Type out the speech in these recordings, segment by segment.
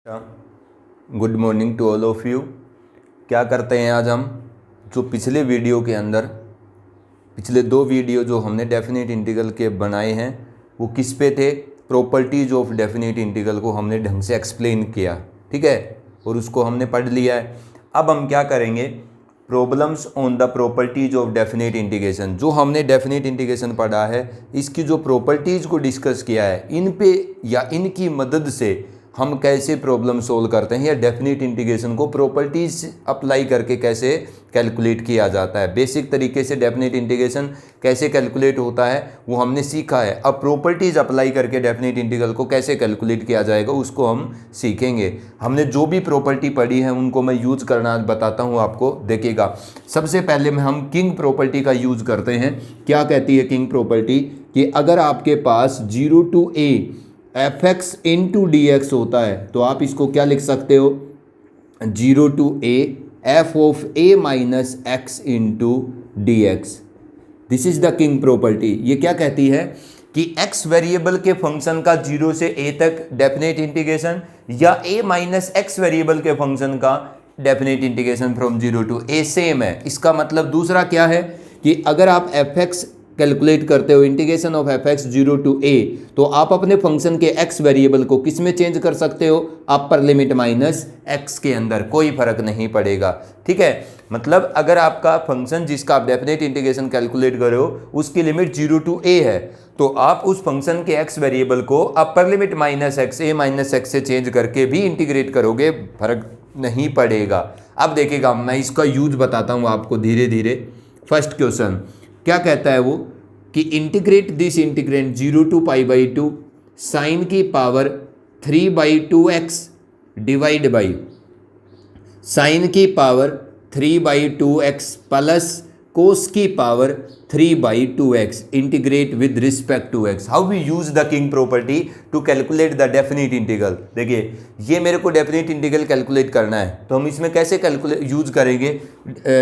Good morning to all of you. क्या करते हैं आज हम, जो पिछले वीडियो के अंदर पिछले दो वीडियो जो हमने डेफिनेट इंटीग्रल के बनाए हैं वो किस पे थे? प्रॉपर्टीज ऑफ डेफिनेट इंटीग्रल को हमने ढंग से एक्सप्लेन किया, ठीक है, और उसको हमने पढ़ लिया है। अब हम क्या करेंगे, problems on the properties of definite integration. जो हमने डेफिनेट इंटीग्रेशन पढ़ा है, इसकी जो प्रॉपर्टीज़ को डिस्कस किया है, इन पे या इनकी मदद से हम कैसे प्रॉब्लम सोल्व करते हैं या डेफिनेट इंटीग्रेशन को प्रॉपर्टीज अप्लाई करके कैसे कैलकुलेट किया जाता है। बेसिक तरीके से डेफिनेट इंटीग्रेशन कैसे कैलकुलेट होता है वो हमने सीखा है। अब प्रॉपर्टीज अप्लाई करके डेफिनेट इंटीग्रल को कैसे कैलकुलेट किया जाएगा उसको हम सीखेंगे। हमने जो भी प्रॉपर्टी पढ़ी है उनको मैं यूज करना बताता हूँ आपको, देखिएगा। सबसे पहले में हम किंग प्रॉपर्टी का यूज करते हैं। क्या कहती है किंग प्रॉपर्टी? कि अगर आपके पास 0 to a fx into D x होता है तो आप इसको क्या लिख सकते हो? 0 to a f of a minus x into D x. This is the king property. ये क्या कहती है कि x वेरिएबल के फंक्शन का 0 से a तक डेफिनेट इंटीग्रेशन या a माइनस एक्स वेरिएबल के फंक्शन का definite integration from 0 to a same है। इसका मतलब दूसरा क्या है कि अगर आप fx कैलकुलेट करते हो, integration of F x 0 to a, तो आप अपने फंक्शन के x वेरिएबल को किस में चेंज कर सकते हो? अपर लिमिट माइनस x के अंदर, कोई फर्क नहीं पड़ेगा, ठीक है। मतलब अगर आपका फंक्शन जिसका आप डेफिनेट इंटीग्रेशन कैलकुलेट कर रहे हो उसकी लिमिट 0 to a है, तो आप उस फंक्शन के x वेरिएबल को अपर limit minus x a minus x से चेंज करके भी इंटीग्रेट करोगे, फर्क नहीं पड़ेगा। अब देखिएगा, मैं इसका यूज बताता हूँ आपको धीरे धीरे। फर्स्ट क्वेश्चन क्या कहता है वो कि integrate this integrand 0 to π/2 sine की power 3/2x divide by sine की पावर 3/2x प्लस कोस की power 3/2x integrate with respect to x। How we use the king property to calculate the definite integral. देखिए, ये मेरे को definite integral calculate करना है तो हम इसमें कैसे कैलकुलेट यूज करेंगे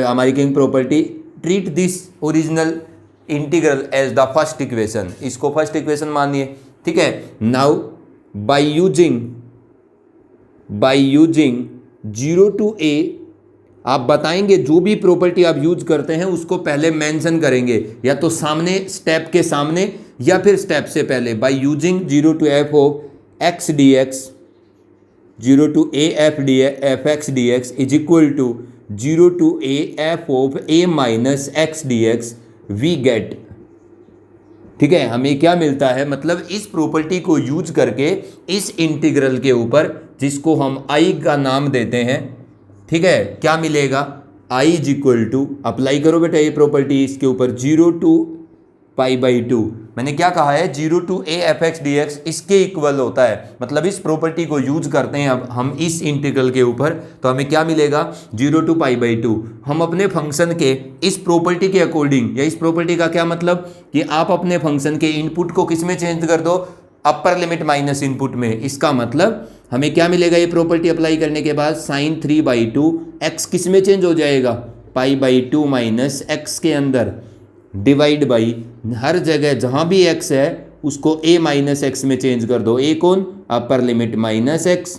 हमारी king property? Treat this original integral as the first equation. इसको फर्स्ट इक्वेशन मानिए, ठीक है। Now by using 0 to a, आप बताएंगे जो भी प्रॉपर्टी आप यूज करते हैं उसको पहले मेंशन करेंगे, या तो सामने स्टेप के सामने या फिर स्टेप से पहले। By using 0 to f of x dx 0 to a f x dx is equal to 0 to a f of a minus x D X we get, ठीक है। हमें क्या मिलता है, मतलब इस प्रॉपर्टी को यूज करके इस इंटीग्रल के ऊपर, जिसको हम i का नाम देते हैं, ठीक है, क्या मिलेगा? i is equal to, apply करो बेटा ये प्रॉपर्टी इसके ऊपर, 0 to π/2। मैंने क्या कहा है? 0 to a f x dx इसके इक्वल होता है। मतलब इस प्रॉपर्टी को यूज करते हैं अब हम इस इंटीग्रल के ऊपर, तो हमें क्या मिलेगा? 0 to π/2। हम अपने फंक्शन के इस प्रॉपर्टी के अकॉर्डिंग, या इस प्रॉपर्टी का क्या मतलब कि आप अपने फंक्शन के इनपुट को किस में चेंज कर दो? अपर लिमिट माइनस इनपुट में। इसका मतलब हमें क्या मिलेगा ये प्रॉपर्टी अप्लाई करने के बाद? साइन 3/2 x किस में चेंज हो जाएगा? π/2 माइनस एक्स के अंदर, डिवाइड बाई हर जगह जहां भी x है उसको a माइनस एक्स में चेंज कर दो। a कौन? Upper limit minus x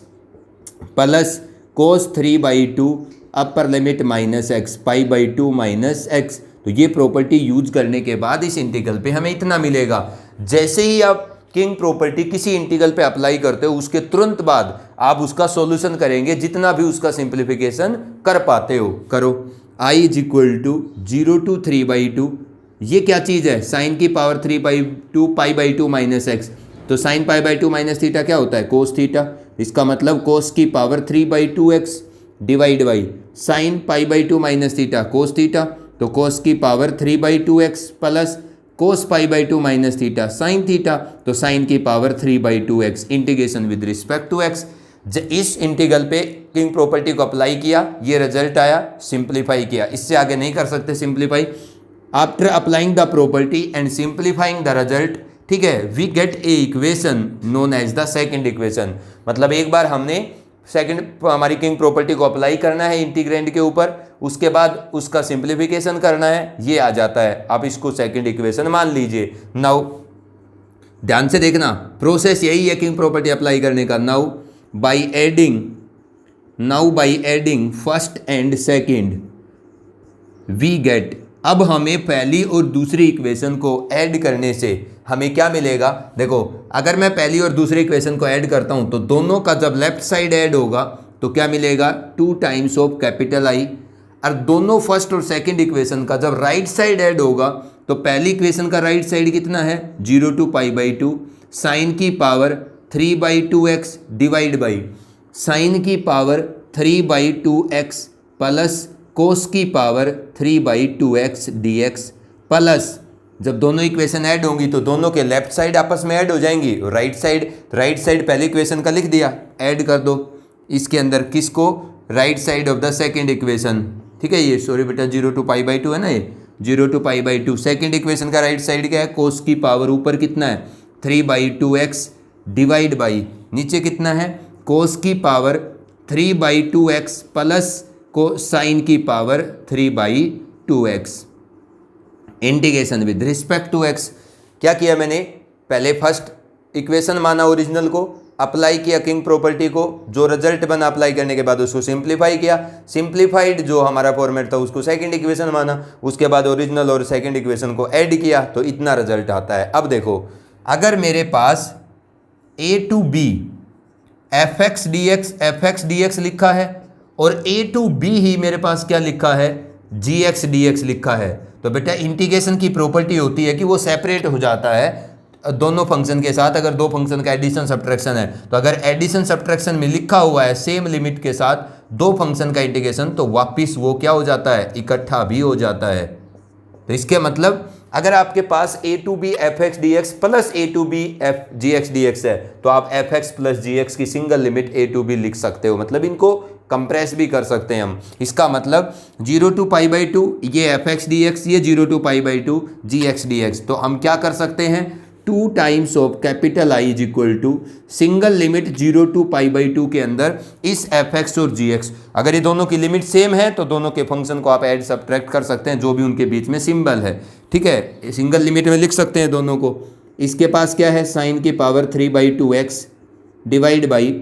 plus cos 3/2 upper limit minus x π/2 minus x. तो ये प्रॉपर्टी यूज करने के बाद इस इंटीग्रल पे हमें इतना मिलेगा। जैसे ही आप किंग प्रॉपर्टी किसी इंटीग्रल पे अप्लाई करते हो उसके तुरंत बाद आप उसका सॉल्यूशन करेंगे, जितना भी उसका सिंप्लीफिकेशन कर पाते हो करो। i is equal to 0 to 3/2, ये क्या चीज़ है? साइन की पावर 3/2 π/2 माइनस एक्स। तो साइन π/2 माइनस थीटा क्या होता है? Cos theta. इसका मतलब कोस की power 3/2x divide by sine π/2 minus theta cos theta, तो कोस की power 3/2x plus cos π/2 minus theta sine theta, तो साइन की power 3/2x integration with respect to x। इस इंटीग्रल पे किंग प्रॉपर्टी को अप्लाई किया, ये रिजल्ट आया, सिंप्लीफाई किया। इससे आगे नहीं कर सकते simplify. After applying the property and simplifying the result, ठीक है, we get a equation known as the second equation. मतलब एक बार हमने सेकंड हमारी किंग प्रॉपर्टी को अप्लाई करना है इंटीग्रेंड के ऊपर, उसके बाद उसका सिंप्लीफिकेशन करना है, ये आ जाता है। आप इसको सेकंड इक्वेशन मान लीजिए। नाउ ध्यान से देखना, प्रोसेस यही है किंग प्रॉपर्टी अप्लाई करने का। Now by adding first and second we get, अब हमें पहली और दूसरी इक्वेशन को ऐड करने से हमें क्या मिलेगा। देखो अगर मैं पहली और दूसरी इक्वेशन को ऐड करता हूं तो दोनों का जब लेफ्ट साइड ऐड होगा तो क्या मिलेगा 2 टाइम्स ऑफ कैपिटल आई, और दोनों फर्स्ट और सेकंड इक्वेशन का जब राइट साइड ऐड होगा तो पहली इक्वेशन का राइट साइड कितना है 0 to π/2 साइन की power 3/2x divide by sine की पावर 3/2x प्लस कोस की पावर 3/2x dx प्लस जब दोनों इक्वेशन ऐड होंगी तो दोनों के लेफ्ट साइड आपस में ऐड हो जाएंगी, राइट साइड पहले इक्वेशन का लिख दिया, ऐड कर दो इसके अंदर किसको, right side of the second equation, ठीक है। ये सॉरी बेटा 0 to π/2 है ना, ये 0 to π/2 सेकंड इक्वेशन का राइट साइड क्या है, कोस की पावर ऊपर कितना है 3/2x डिवाइड बाई नीचे कितना है कोस की पावर 3/2x प्लस को साइन की power 3/2x integration with respect to x। क्या किया मैंने, पहले फर्स्ट इक्वेशन माना ओरिजिनल को, अप्लाई किया किंग प्रॉपर्टी को, जो रिजल्ट बना अप्लाई करने के बाद उसको सिंप्लीफाई किया, सिंप्लीफाइड जो हमारा फॉर्मेट था उसको सेकंड इक्वेशन माना, उसके बाद ओरिजिनल और सेकंड इक्वेशन को ऐड किया तो इतना रिजल्ट आता है। अब देखो अगर मेरे पास a to b fx dx लिखा है और a to b ही मेरे पास क्या लिखा है gx dx लिखा है, तो बेटा इंटीग्रेशन की प्रॉपर्टी होती है कि वो सेपरेट हो जाता है दोनों फंक्शन के साथ। अगर दो फंक्शन का एडिशन सब्ट्रैक्शन है तो अगर एडिशन सब्ट्रैक्शन में लिखा हुआ है सेम लिमिट के साथ दो फंक्शन का इंटीग्रेशन, तो वापिस वो क्या हो जाता है, इकट्ठा भी हो जाता है। तो इसके मतलब अगर आपके पास a to b fx dx plus a to b gx dx है तो आप fx प्लस gx की single limit a to b लिख सकते हो, मतलब इनको कंप्रेस भी कर सकते हैं हम। इसका मतलब 0 to π/2 ये fx dx, ये 0 to π/2 gx dx, तो हम क्या कर सकते हैं 2 times of capital I is equal to single limit 0 to π/2 के अंदर इस fx और gx, अगर ये दोनों की लिमिट सेम है तो दोनों के फंक्शन को आप ऐड सब्ट्रैक्ट कर सकते हैं जो भी उनके बीच में सिंबल है, ठीक है, सिंगल लिमिट में लिख सकते हैं दोनों को। इसके पास क्या है साइन की power 3/2x divide by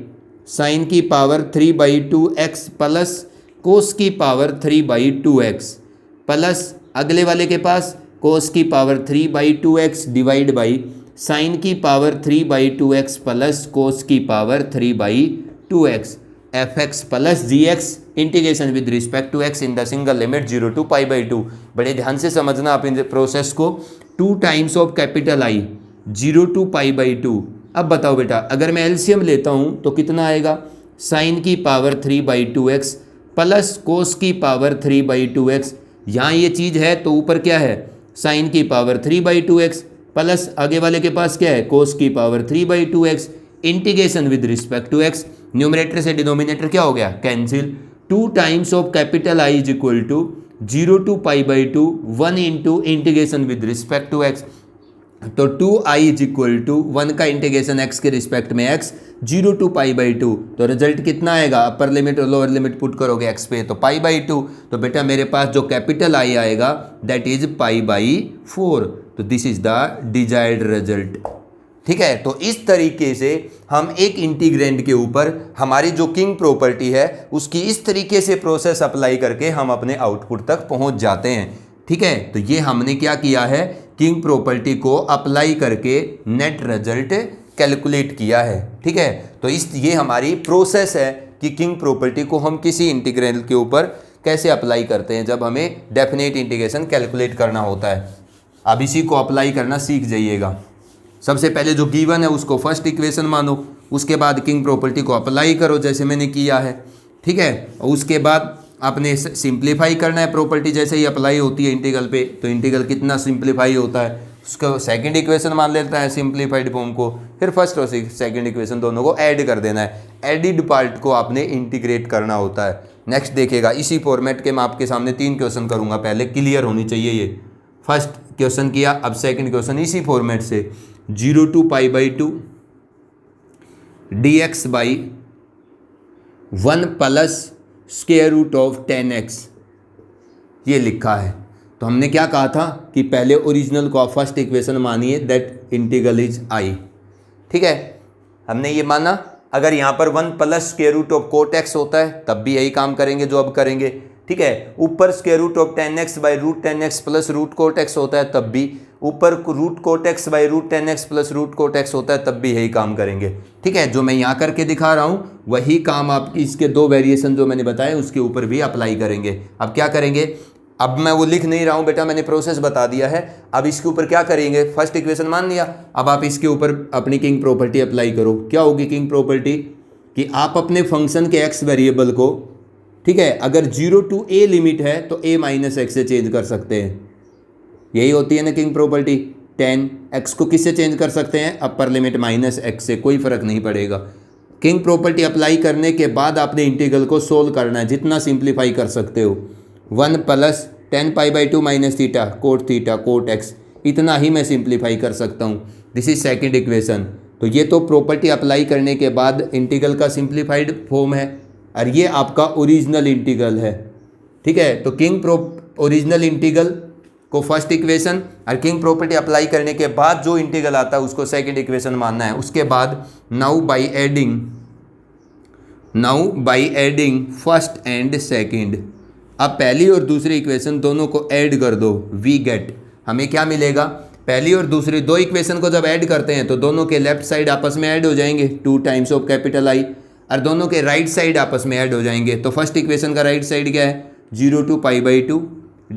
sine की पावर 3/2x प्लस कोस की पावर 3/2x प्लस अगले वाले के पास कोस की power 3/2x divide by sine की पावर 3/2x प्लस कोस की power 3/2x fx plus gx integration with respect to x in the single limit 0 to π/2। बड़े ध्यान से समझना आप इन प्रोसेस को, 2 times of capital I 0 to π/2। अब बताओ बेटा अगर मैं एलसीएम लेता हूँ तो कितना आएगा, साइन की पावर 3/2x प्लस कोस की पावर 3/2x, यहाँ ये चीज़ है तो ऊपर क्या है साइन की पावर 3/2x प्लस आगे वाले के पास क्या है कोस की power 3/2x integration with respect to x, numerator से डिनोमिनेटर क्या हो गया cancel, 2 times of capital I is equal to 0 to π/2 1 into integration with respect to x, तो 2i इज इक्वल टू 1 का इंटीग्रेशन x के respect में x 0 to π/2, तो result कितना आएगा, अपर लिमिट और लोअर लिमिट पुट करोगे x पे तो π/2, तो बेटा मेरे पास जो कैपिटल I आएगा दैट इज π/4, तो this is the desired result, ठीक है। तो इस तरीके से हम एक इंटीग्रेंड के ऊपर हमारी जो किंग प्रॉपर्टी है उसकी इस तरीके से प्रोसेस अप्लाई करके हम अपने आउटपुट तक पहुंच जाते हैं, ठीक है। तो ये हमने क्या किया है, किंग प्रॉपर्टी को अप्लाई करके नेट रिजल्ट कैलकुलेट किया है, ठीक है। तो ये हमारी प्रोसेस है कि किंग प्रॉपर्टी को हम किसी इंटीग्रल के ऊपर कैसे अप्लाई करते हैं जब हमें डेफिनेट इंटीग्रेशन कैलकुलेट करना होता है। अब इसी को अप्लाई करना सीख जाइएगा। सबसे पहले जो गिवन है उसको फर्स्ट इक्वेशन मानो, उसके बाद किंग प्रॉपर्टी को अप्लाई करो जैसे मैंने किया है, ठीक है। और उसके बाद आपने सिंप्लीफाई करना है, प्रॉपर्टी जैसे ही अप्लाई होती है इंटीग्रल पे तो इंटीग्रल कितना सिंप्लीफाई होता है उसका सेकंड इक्वेशन मान लेता है सिंप्लीफाइड फॉर्म को, फिर फर्स्ट और सेकंड इक्वेशन दोनों को ऐड कर देना है, एडिड पार्ट को आपने इंटीग्रेट करना होता है। नेक्स्ट देखिएगा इसी फॉर्मेट के मैं आपके सामने 3 क्वेश्चन करूँगा, पहले क्लियर होनी चाहिए ये। फर्स्ट क्वेश्चन किया, अब सेकंड क्वेश्चन इसी फॉर्मेट से 0 to π/2 dx by 1 plus square root of 10x ये लिखा है। तो हमने क्या कहा था कि पहले ओरिजिनल को आप फर्स्ट इक्वेशन मानिए दैट इंटीग्रल इज I, ठीक है। हमने ये माना अगर यहाँ पर 1 plus square root of cot X होता है तब भी यही काम करेंगे जो अब करेंगे, ठीक है। ऊपर square root of ten X by root ten X plus root cot X होता है तब भी, ऊपर root cot X by root ten X plus root cot X होता है तब भी यही काम करेंगे, ठीक है। जो मैं यहाँ करके दिखा रहा हूँ वही काम आप इसके दो वेरिएशन जो मैंने बताए उसके ऊपर भी अप्लाई करेंगे। अब क्या करेंगे, अब मैं वो लिख नहीं रहा हूँ बेटा, मैंने प्रोसेस बता दिया है। अब इसके ऊपर क्या करेंगे, फर्स्ट इक्वेशन मान लिया, अब आप इसके ऊपर अपनी किंग प्रॉपर्टी अप्लाई करो। क्या होगी किंग प्रॉपर्टी, कि आप अपने फंक्शन के एक्स वेरिएबल को, ठीक है, अगर 0 to a लिमिट है तो a माइनस एक्स से चेंज कर सकते हैं। यही होती है ना किंग प्रॉपर्टी। 10 x को किससे चेंज कर सकते हैं, अपर लिमिट माइनस एक्स से, कोई फर्क नहीं पड़ेगा। किंग प्रॉपर्टी अप्लाई करने के बाद आपने इंटीग्रल को सोल्व करना है, जितना सिंप्लीफाई कर सकते हो। 1 plus 10π/2 minus theta cot x, इतना ही मैं सिंप्लीफाई कर सकता हूँ। This is second equation. तो ये तो प्रॉपर्टी अप्लाई करने के बाद इंटीग्रल का सिंप्लीफाइड फॉर्म है, और ये आपका ओरिजिनल इंटीग्रल है, ठीक है। तो किंग ओरिजिनल इंटीग्रल को फर्स्ट इक्वेशन और किंग प्रॉपर्टी अप्लाई करने के बाद जो इंटीग्रल आता है उसको सेकंड इक्वेशन मानना है। उसके बाद now by adding first and second, अब पहली और दूसरी इक्वेशन दोनों को ऐड कर दो, वी गेट, हमें क्या मिलेगा, पहली और दूसरी दो इक्वेशन को जब ऐड करते हैं तो दोनों के लेफ्ट साइड आपस में ऐड हो जाएंगे 2 टाइम्स ऑफ कैपिटल आई, और दोनों के राइट साइड आपस में ऐड हो जाएंगे। तो फर्स्ट इक्वेशन का राइट साइड क्या है, 0 to π/2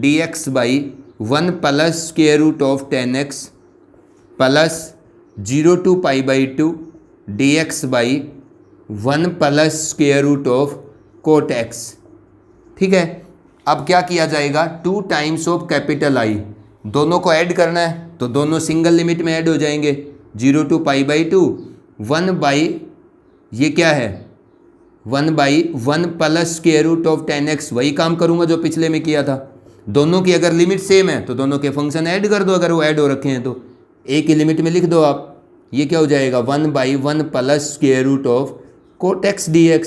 dx by 1 plus square root of 10x plus 0 to π/2 dx by 1 plus square root of cot X, ठीक है। अब क्या किया जाएगा, 2 टाइम्स ऑफ कैपिटल आई, दोनों को ऐड करना है तो दोनों सिंगल लिमिट में ऐड हो जाएंगे। 0 to π/2 1 बाई, ये क्या है 1/1 plus square root of 10x, वही काम करूंगा जो पिछले में किया था। दोनों की अगर लिमिट सेम है तो दोनों के फंक्शन ऐड कर दो, अगर वो ऐड हो रखे हैं तो एक ही लिमिट में लिख दो आप। ये क्या हो जाएगा 1/1 plus square root of cot X dx,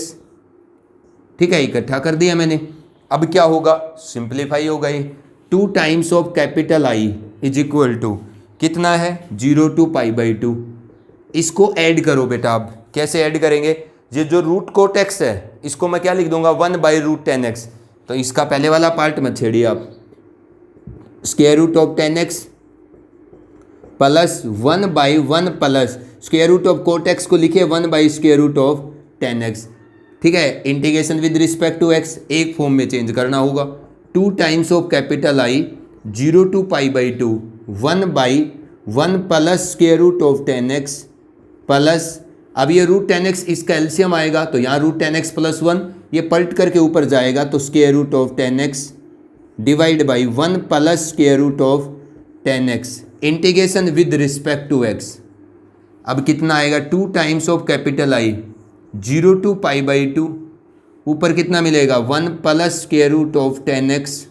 ठीक है, इकट्ठा कर दिया मैंने। अब क्या होगा, सिंप्लीफाई हो गई। 2 times of capital I is equal to कितना है 0 to π/2, इसको ऐड करो बेटा। अब कैसे ऐड करेंगे, ये जो रूट कोट एक्स है इसको मैं क्या लिख दूंगा 1/√10x, तो इसका पहले वाला पार्ट मत छेड़िए आप, square root of 10x plus 1/1 plus square root of cot X को लिखिए 1/√10x, ठीक है। Integration with respect to X एक फॉर्म में चेंज करना होगा। 2 times of capital I 0 to π/2 1/1 plus square root of 10x plus, अब ये √10x इसका एलसीएम आएगा तो यहाँ √10x प्लस 1 ये पलट करके ऊपर जाएगा तो square root of 10x divide by 1 plus square root of 10x, integration with respect to x। अब कितना आएगा 2 times of capital I 0 to π/2, ऊपर कितना मिलेगा 1 plus square root of 10x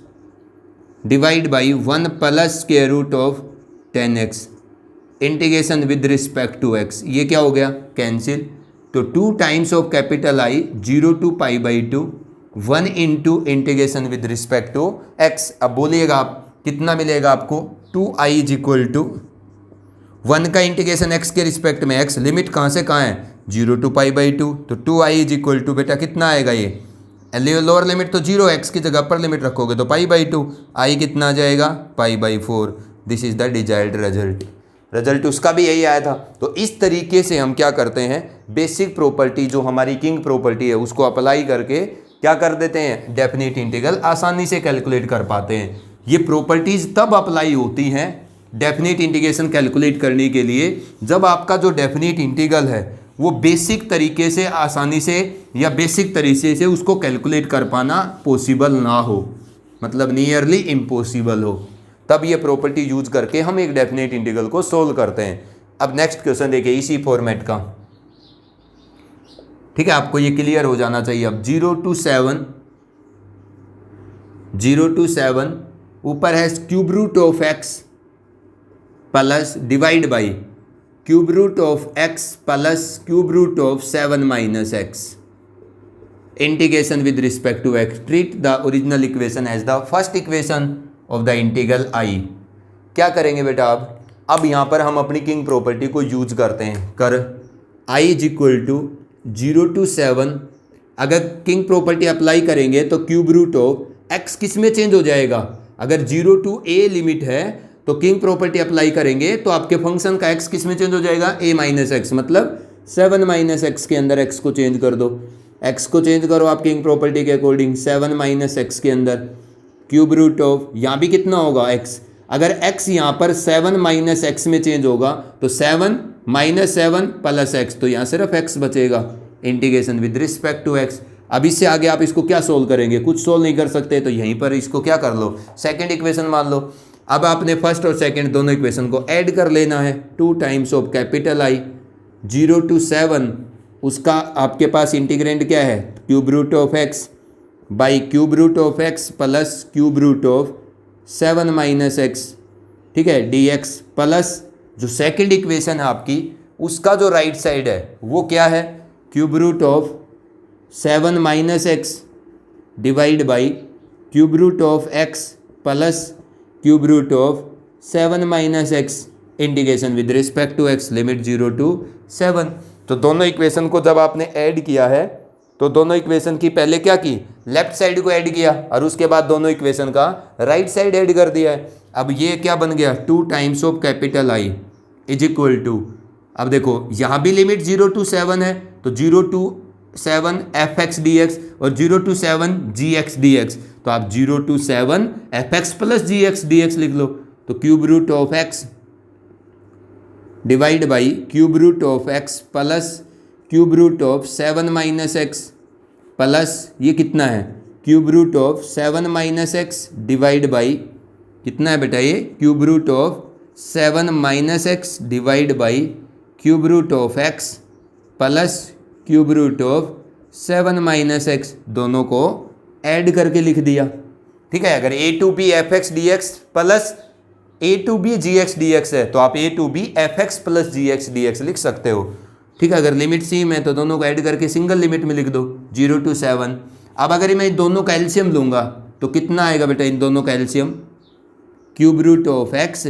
divide by 1 plus square root of 10x, integration with respect to x। ये क्या हो गया, कैंसिल। तो 2 times of capital I 0 to π/2 1 into integration with respect to x। अब बोलिएगा आप कितना मिलेगा आपको, 2i इज इक्वल टू 1 का इंटीग्रेशन x के रिस्पेक्ट में, x लिमिट कहाँ से कहाँ है 0 to π/2, तो 2i इज इक्वल टू बेटा कितना आएगा, ये लोअर लिमिट तो 0, x की जगह अपर लिमिट रखोगे तो π/2, i कितना आ जाएगा π/4। This is the desired result उसका भी यही आया था। तो इस तरीके से हम क्या करते हैं, बेसिक प्रॉपर्टी जो हमारी किंग प्रॉपर्टी है उसको अप्लाई करके क्या कर देते हैं, डेफिनेट इंटीग्रल आसानी से कैलकुलेट कर पाते हैं। ये प्रॉपर्टीज तब अप्लाई होती हैं डेफिनेट इंटीग्रेशन कैलकुलेट करने के लिए जब आपका जो डेफिनेट इंटीग्रल है वो बेसिक तरीके से आसानी से या बेसिक तरीके से उसको कैलकुलेट कर पाना पॉसिबल ना हो, मतलब नियरली इम्पॉसिबल हो, तब ये प्रॉपर्टी यूज करके हम एक डेफिनेट इंटीग्रल को सोल्व करते हैं। अब नेक्स्ट क्वेश्चन देखिए इसी फॉर्मेट का, ठीक है, आपको ये क्लियर हो जाना चाहिए। अब 0 to 7 ऊपर है cube root of x plus divide by cube root of x plus cube root of 7 minus x, integration with respect to x. Treat the original equation as the first equation of the integral I. क्या करेंगे बेटा अब यहाँ पर हम अपनी king property को use करते हैं, कर आई इज इक्वल टू 0 to 7 अगर किंग प्रॉपर्टी अप्लाई करेंगे तो क्यूब रूट ऑफ एक्स किस में चेंज हो जाएगा? अगर 0 to a लिमिट है तो किंग प्रॉपर्टी अप्लाई करेंगे तो आपके फंक्शन का एक्स किस में चेंज हो जाएगा? a माइनस एक्स, मतलब 7 माइनस एक्स के अंदर एक्स को चेंज कर दो। एक्स को चेंज करो आप किंग प्रॉपर्टी के अकॉर्डिंग 7 माइनस एक्स के अंदर क्यूब रूट ऑफ, यहाँ भी कितना होगा एक्स। अगर x यहाँ पर 7 माइनस एक्स में चेंज होगा तो 7 माइनस 7 प्लस एक्स, तो यहाँ सिर्फ x बचेगा। Integration with respect to x। अब इससे आगे आप इसको क्या सोल्व करेंगे? कुछ सोल्व नहीं कर सकते तो यहीं पर इसको क्या कर लो, सेकंड इक्वेशन मान लो। अब आपने फर्स्ट और सेकंड दोनों इक्वेशन को ऐड कर लेना है। 2 times of capital I 0 to 7, उसका आपके पास इंटीग्रेंड क्या है? Cube root of X by cube root of x plus cube root of 7 minus X, ठीक है, dx प्लस जो सेकंड इक्वेशन है आपकी उसका जो राइट साइड है वो क्या है? Cube root of 7 minus X divide by cube root of x plus cube root of 7 minus x integration with respect to X limit 0 to 7। तो दोनों इक्वेशन को जब आपने ऐड किया है तो दोनों इक्वेशन की पहले क्या की? लेफ्ट साइड को ऐड किया और उसके बाद दोनों इक्वेशन का राइट साइड ऐड कर दिया है। अब ये क्या बन गया? 2 times of capital I is equal to, अब देखो यहाँ भी लिमिट 0 to 7 है तो 0 to 7 fx dx और 0 to 7 gx dx, तो आप 0 to 7 fx plus gx dx लिख लो। तो cube root of x divide by cube root of x plus cube root of 7 minus x plus ये कितना है? Cube root of 7 minus X divide by कितना है बेटा? ये cube root of 7 minus X divide by cube root of x plus cube root of 7 minus X, दोनों को add करके लिख दिया। ठीक है, अगर a to B F x D x plus a to B G x D x है तो आप a to B F x plus ji x D x लिख सकते हो। ठीक है, अगर लिमिट सेम है तो दोनों को ऐड करके सिंगल लिमिट में लिख दो 0 to 7। अब अगर मैं इन दोनों का एलसीएम लूँगा तो कितना आएगा बेटा? इन दोनों का LCM cube root of x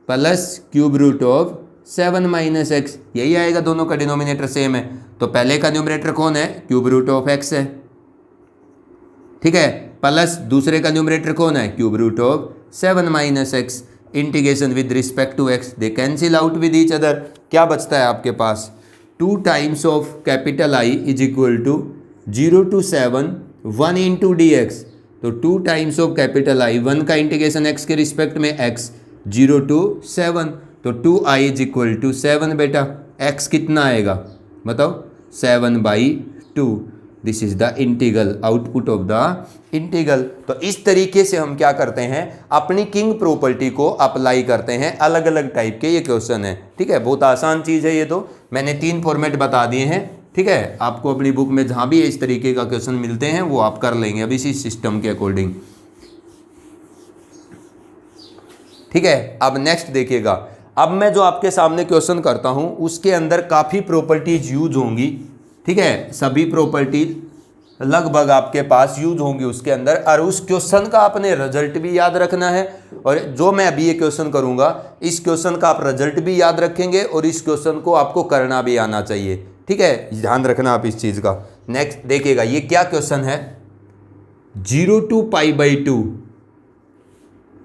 plus cube root of 7 minus X, यही आएगा। दोनों का डिनोमिनेटर सेम है तो पहले का न्यूमरेटर कौन है? क्यूब रूट ऑफ एक्स है, ठीक है, प्लस दूसरे का न्यूमरेटर कौन है? Cube root of 7 minus x integration with respect to X, they cancel out with each other. क्या बचता है आपके पास? 2 times of capital I is equal to 0 to 7 1 into D X, तो 2 टाइम्स ऑफ कैपिटल I, 1 का integration x के respect में x 0 to 7, तो 2i इज इक्वल टू 7 बेटा। x कितना आएगा बताओ? 7/2। This is the integral, output of the integral. तो इस तरीके से हम क्या करते हैं? अपनी किंग प्रॉपर्टी को अप्लाई करते हैं। अलग अलग टाइप के ये क्वेश्चन है। ठीक है, बहुत आसान चीज़ है ये, तो मैंने 3 फॉर्मेट बता दिए हैं। ठीक है, आपको अपनी बुक में जहाँ भी इस तरीके का क्वेश्चन मिलते हैं वो आप कर लेंगे अब इसी सिस्टम के अकॉर्डिंग। ठीक है, अब नेक्स्ट देखिएगा। अब मैं जो आपके सामने क्वेश्चन करता हूँ उसके अंदर काफ़ी प्रॉपर्टीज यूज होंगी। ठीक है, सभी प्रॉपर्टीज लगभग आपके पास यूज होंगी उसके अंदर, और उस क्वेश्चन का आपने रिजल्ट भी याद रखना है। और जो मैं अभी ये क्वेश्चन करूँगा इस क्वेश्चन का आप रिजल्ट भी याद रखेंगे और इस क्वेश्चन को आपको करना भी आना चाहिए। ठीक है, ध्यान रखना आप इस चीज़ का। नेक्स्ट देखिएगा, ये क्या क्वेश्चन है? 0 to π/2,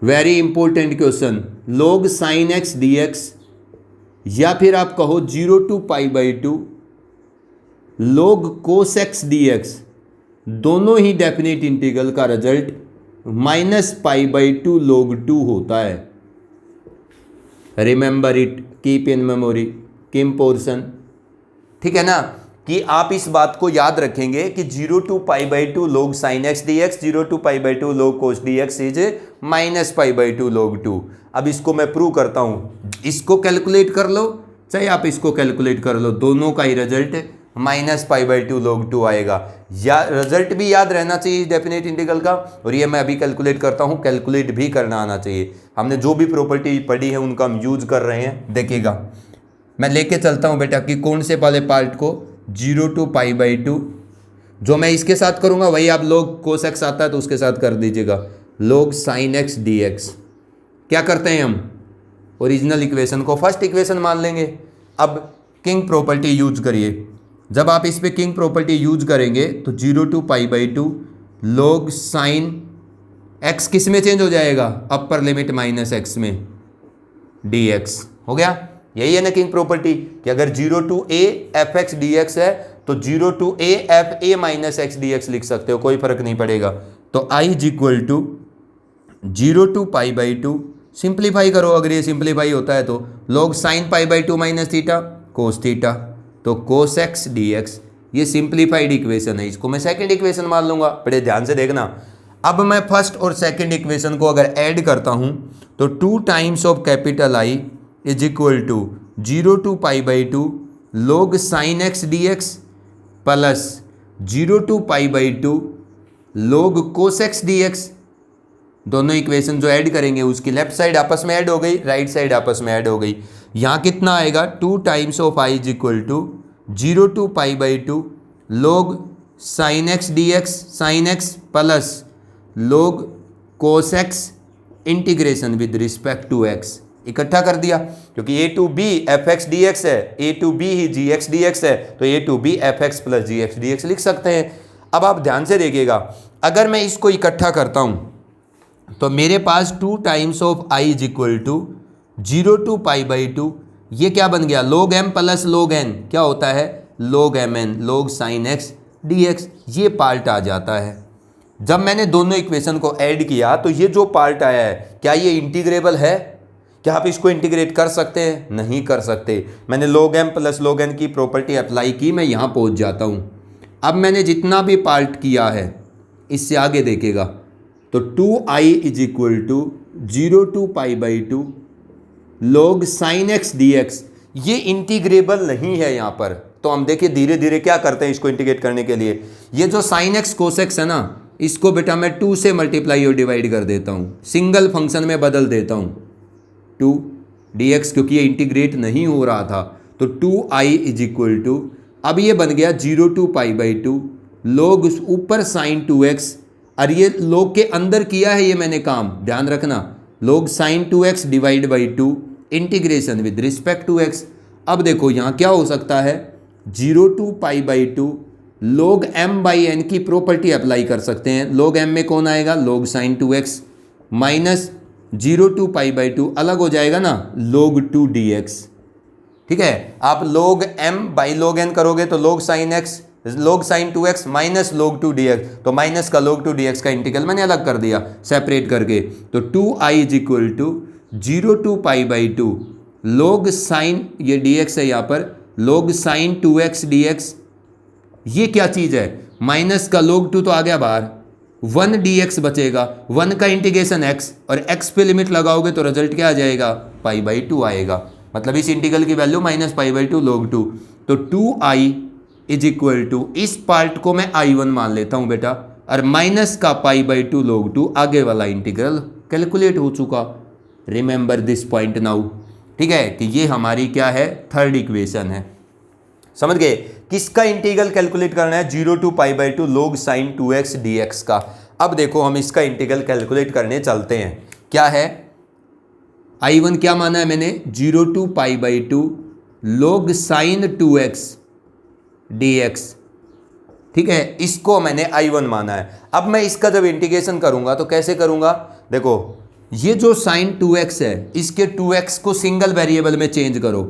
very important question. log sin x dx, या फिर आप कहो 0 to π/2 log cos x dx, दोनों ही डेफिनेट इंटीग्रल का रिजल्ट -π/2 log 2 होता है। Remember it, keep in memory, Kim portion. ठीक है ना, कि आप इस बात को याद रखेंगे कि 0 to π/2 log sin x dx, 0 to π/2 log cos dx is -π/2 log 2। अब इसको मैं प्रूव करता हूँ, इसको कैलकुलेट कर लो चाहे आप इसको कैलकुलेट कर लो, दोनों का ही रिजल्ट -π/2 log 2 आएगा। या रिजल्ट भी याद रहना चाहिए डेफिनेट इंटीग्रल का, और ये मैं अभी कैलकुलेट करता हूँ, कैलकुलेट भी करना आना चाहिए। हमने जो भी प्रॉपर्टी पढ़ी है उनका हम यूज कर रहे हैं। देखिएगा, मैं लेके चलता हूँ बेटा कि कौन से वाले पार्ट को 0 to π/2, जो मैं इसके साथ करूँगा वही आप log cos x आता है तो उसके साथ कर दीजिएगा। log sin x dx, क्या करते हैं हम? ओरिजिनल इक्वेशन को फर्स्ट इक्वेशन मान लेंगे। अब किंग प्रॉपर्टी यूज करिए, जब आप इस पे किंग प्रॉपर्टी यूज करेंगे तो 0 to pi by two log sine x किस में चेंज हो जाएगा, अपर लिमिट माइनस x में dx हो गया। यही है ना किंग प्रॉपर्टी कि अगर 0 to a f x D x है तो 0 to a f a minus x D x लिख सकते हो, कोई फर्क नहीं पड़ेगा। तो i is equal to 0 to pi by two, simplify करो अगर ये सिंप्लीफाई होता है तो log sine pi by two minus theta cos theta, तो कोस एक्स डी एक्स। ये सिंप्लीफाइड इक्वेशन है, इसको मैं सेकंड इक्वेशन मान लूंगा। बड़े ध्यान से देखना, अब मैं फर्स्ट और सेकंड इक्वेशन को अगर ऐड करता हूं तो 2 times of capital I is equal to 0 to pi by two log sine x D x plus 0 to pi by two log cos x D x. दोनों इक्वेशन जो add करेंगे उसकी left side आपस में add हो गई, right side आपस में ऐड हो गई। यहाँ कितना आएगा, 2 times of I is equal to 0 to pi by two log sine x D x sine x plus log cos x integration with respect to x। इकट्ठा कर दिया क्योंकि a to b f x D x है, a to b ही g x D x है, तो a to b f x plus ji x D x लिख सकते हैं। अब आप ध्यान से देखिएगा, अगर मैं इसको इकट्ठा करता हूँ तो मेरे पास 2 times of I is equal to 0 to pi by two, ये क्या बन गया log m plus log n, क्या होता है log mn log sine x D x, ये पार्ट आ जाता है। जब मैंने दोनों इक्वेशन को ऐड किया तो ये जो पार्ट आया है, क्या ये इंटीग्रेबल है? क्या आप इसको इंटीग्रेट कर सकते हैं? नहीं कर सकते। मैंने log m plus log n की प्रॉपर्टी अप्लाई की, मैं यहाँ पहुँच जाता हूँ। अब मैंने जितना भी पार्ट किया है इससे आगे देखेगा तो 2i is equal to 0 to pi by two log sine x D x, ये इंटीग्रेबल नहीं है यहाँ पर। तो हम देखिए धीरे धीरे क्या करते हैं इसको इंटीग्रेट करने के लिए। ये जो साइन एक्स कोस एक्स है ना, इसको बेटा मैं 2 से मल्टीप्लाई और डिवाइड कर देता हूँ, सिंगल फंक्शन में बदल देता हूँ 2 dx, क्योंकि ये इंटीग्रेट नहीं हो रहा था। तो 2i इज इक्वल टू, अब ये बन गया 0 to pi by two log ऊपर साइन 2x, और ये log के अंदर किया है ये मैंने काम, ध्यान रखना, log sine 2x divide by 2 integration with respect to x। अब देखो यहाँ क्या हो सकता है, 0 to pi by two log m by n की प्रॉपर्टी अप्लाई कर सकते हैं। log m में कौन आएगा, log sine 2x minus 0 to pi by two अलग हो जाएगा ना log 2 dx। ठीक है, आप log m by log n करोगे तो log sine x log sine 2x minus log 2 dx, तो माइनस का log 2 dx का इंटीग्रल मैंने अलग कर दिया सेपरेट करके। तो 2i is equal to 0 to pi by two log sine, ये dx है यहाँ पर, log साइन 2x dx, ये क्या चीज़ है, माइनस का log 2 तो आ गया बाहर, 1 dx बचेगा, 1 का इंटीग्रेशन x, और x पे लिमिट लगाओगे तो रिजल्ट क्या आ जाएगा, पाई बाई 2 आएगा। मतलब इस इंटीग्रल की value minus pi by 2 log 2। तो 2i इज इक्वल टू, इस पार्ट को मैं I1 मान लेता हूं बेटा, और माइनस का पाई बाई 2 log 2, आगे वाला इंटीग्रल कैलकुलेट हो चुका। Remember this point now. ठीक है कि ये हमारी क्या है, थर्ड इक्वेशन है। समझ गए, किसका इंटीग्रल कैलकुलेट करना है, 0 to pi by two log sine 2x dx का। अब देखो हम इसका इंटीग्रल कैलकुलेट करने चलते हैं। क्या है, I1 क्या माना है मैंने, 0 to pi by two log sine 2x dx। ठीक है, इसको मैंने I1 माना है। अब मैं इसका जब इंटीग्रेशन करूंगा तो कैसे करूंगा, देखो ये जो साइन 2x है इसके 2x को सिंगल वेरिएबल में चेंज करो,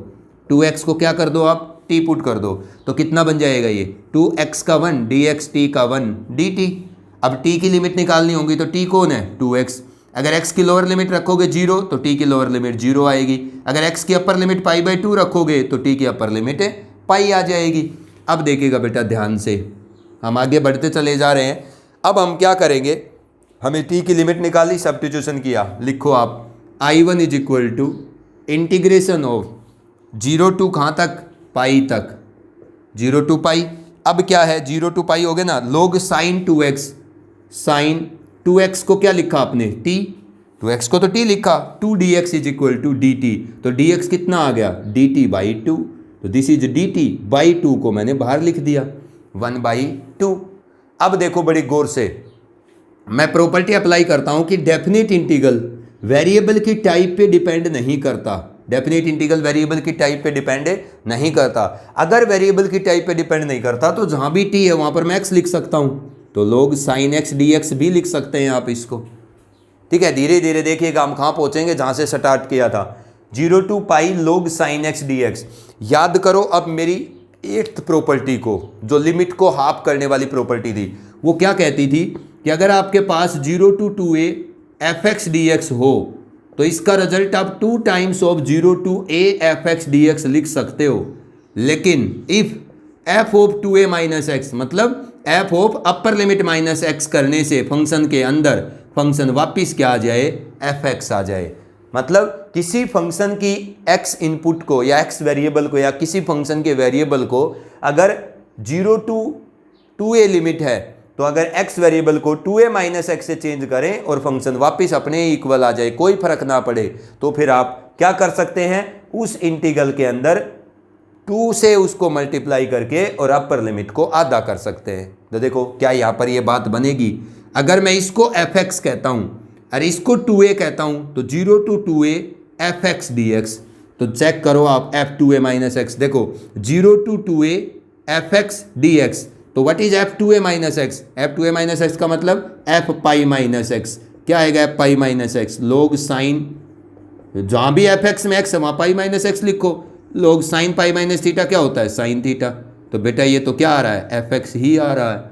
2x को क्या कर दो आप, t पुट कर दो, तो कितना बन जाएगा ये 2x का 1 dx t का 1 dt। अब t की लिमिट निकालनी होगी तो t कौन है, 2x। अगर x की लोअर लिमिट रखोगे 0 तो t की लोअर लिमिट 0 आएगी। अगर x की अपर लिमिट पाई बाई 2 रखोगे तो t की अपर लिमिट पाई आ जाएगी। अब देखिएगा बेटा ध्यान से, हम आगे बढ़ते चले जा रहे हैं। अब हम क्या करेंगे, हमें t की लिमिट निकाली, सब्स्टिट्यूशन किया, लिखो आप I1 is equal to integration of 0 to कहाँ तक, पाई तक, 0 टू पाई। अब क्या है, 0 टू पाई हो गया ना, log sine 2x, sign 2x को क्या लिखा आपने, t, 2x को तो t लिखा, 2 dx is equal to dt, तो dx कितना आ गया, dt बाई 2, तो दिस इज dt बाई 2 को मैंने बाहर लिख दिया, 1 बाई 2। अब देखो बड़ी गौर से, मैं प्रॉपर्टी अप्लाई करता हूं कि डेफिनेट इंटीग्रल वेरिएबल की टाइप पे डिपेंड नहीं करता, डेफिनेट इंटीग्रल वेरिएबल की टाइप पे डिपेंड नहीं करता। अगर वेरिएबल की टाइप पे डिपेंड नहीं करता तो जहाँ भी टी है वहाँ पर मैं एक्स लिख सकता हूँ, तो log sin x dx भी लिख सकते हैं आप इसको। ठीक है, धीरे धीरे देखिएगा हम कहाँ पहुँचेंगे जहाँ से स्टार्ट किया था, 0 to pi log sin x dx। याद करो अब मेरी 8th प्रॉपर्टी को, जो लिमिट को हाफ करने वाली प्रॉपर्टी थी, वो क्या कहती थी कि अगर आपके पास 0 to 2a fx dx हो तो इसका रिजल्ट आप 2 times of 0 to a fx dx लिख सकते हो। लेकिन if f of 2a minus x, मतलब f of upper limit minus x करने से फंक्शन के अंदर फंक्शन वापिस क्या आ जाए, fx आ जाए। मतलब किसी फंक्शन की x इनपुट को या x वेरिएबल को या किसी फंक्शन के वेरिएबल को अगर 0 to 2a लिमिट है तो अगर x वेरिएबल को 2a माइनस एक्स से चेंज करें और फंक्शन वापस अपने इक्वल आ जाए, कोई फर्क ना पड़े, तो फिर आप क्या कर सकते हैं, उस इंटीग्रल के अंदर 2 से उसको मल्टीप्लाई करके और अपर लिमिट को आधा कर सकते हैं। तो देखो क्या यहाँ पर ये बात बनेगी, अगर मैं इसको fx कहता हूँ और इसको 2a कहता हूँ तो 0 to 2a fx dx। तो चेक करो आप f2a माइनस एक्स, देखो 0 to 2a fx dx। तो what is f2a minus x, f2a minus x का मतलब f पाई माइनस एक्स, क्या आएगा f pi minus x log sine, जहाँ भी fx में x है वहाँ पाई माइनस एक्स लिखो, log sine pi minus theta क्या होता है, साइन थीटा। तो बेटा ये तो क्या आ रहा है, fx ही आ रहा है।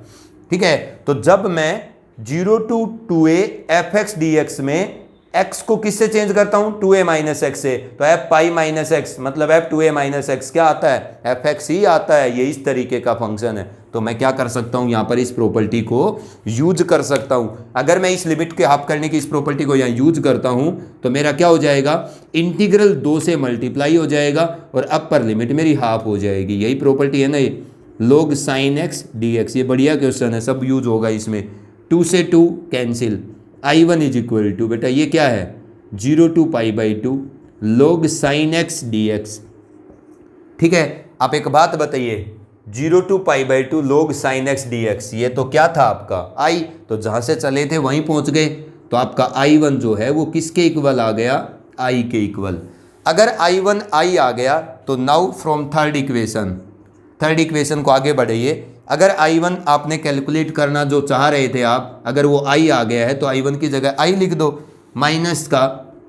ठीक है, तो जब मैं 0 to 2a fx dx में x को किससे चेंज करता हूं, 2a माइनस एक्स से, तो f पाई माइनस एक्स मतलब f 2a माइनस एक्स क्या आता है, fx ही आता है। ये इस तरीके का फंक्शन है। तो मैं क्या कर सकता हूं, यहां पर इस प्रॉपर्टी को यूज कर सकता हूं। अगर मैं इस लिमिट के हाफ करने की इस प्रॉपर्टी को यहां यूज करता हूं तो मेरा क्या हो जाएगा, इंटीग्रल 2 से मल्टीप्लाई हो जाएगा और अपर लिमिट मेरी हाफ हो जाएगी। यही प्रॉपर्टी है ना ये, log sin x dx। ये बढ़िया क्वेश्चन है, सब यूज होगा इसमें। 2 से 2 cancel, I1 is equal to, बेटा ये क्या है, 0 to pi by 2 log sin x dx। ठीक है, आप एक बात बताइए, 0 to pi by 2 log sin x dx, ये तो क्या था आपका I, तो जहाँ से चले थे वहीं पहुँच गए। तो आपका I1 जो है वो किसके इक्वल आ गया, I के इक्वल। अगर I1 I आ गया तो नाउ फ्रॉम थर्ड इक्वेशन को आगे बढ़ाइए। अगर I1 आपने कैलकुलेट करना जो चाह रहे थे आप, अगर वो I आ गया है तो I1 की जगह I लिख दो, माइनस का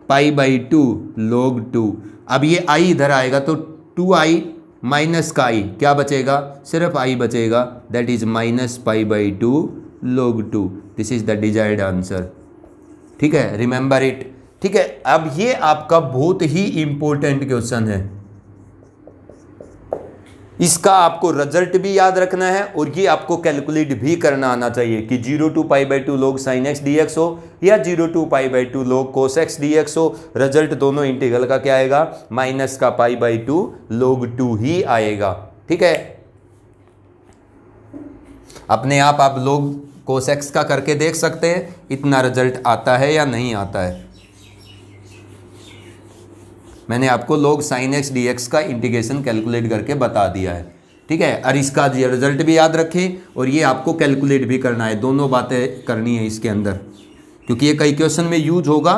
पाई बाई 2 log 2। अब ये I इधर आएगा तो 2i माइनस का I क्या बचेगा, सिर्फ I बचेगा, that is minus pi by 2 log 2। This is the desired answer. ठीक है, रिमेंबर इट। ठीक है, अब ये आपका बहुत ही इंपॉर्टेंट क्वेश्चन है, इसका आपको रिजल्ट भी याद रखना है और ये आपको कैलकुलेट भी करना आना चाहिए कि 0 to pi by 2 log sin x dx हो या 0 to pi by 2 log cos x dx हो, रिजल्ट दोनों इंटीग्रल का क्या आएगा, माइनस का पाई बाई 2 log 2 ही आएगा। ठीक है, अपने आप log cos x का करके देख सकते हैं इतना रिजल्ट आता है या नहीं आता है। मैंने आपको log sin x dx का इंटीग्रेशन कैलकुलेट करके बता दिया है। ठीक है, और इसका रिजल्ट भी याद रखें और ये आपको कैलकुलेट भी करना है, दोनों बातें करनी है इसके अंदर, क्योंकि ये कई क्वेश्चन में यूज होगा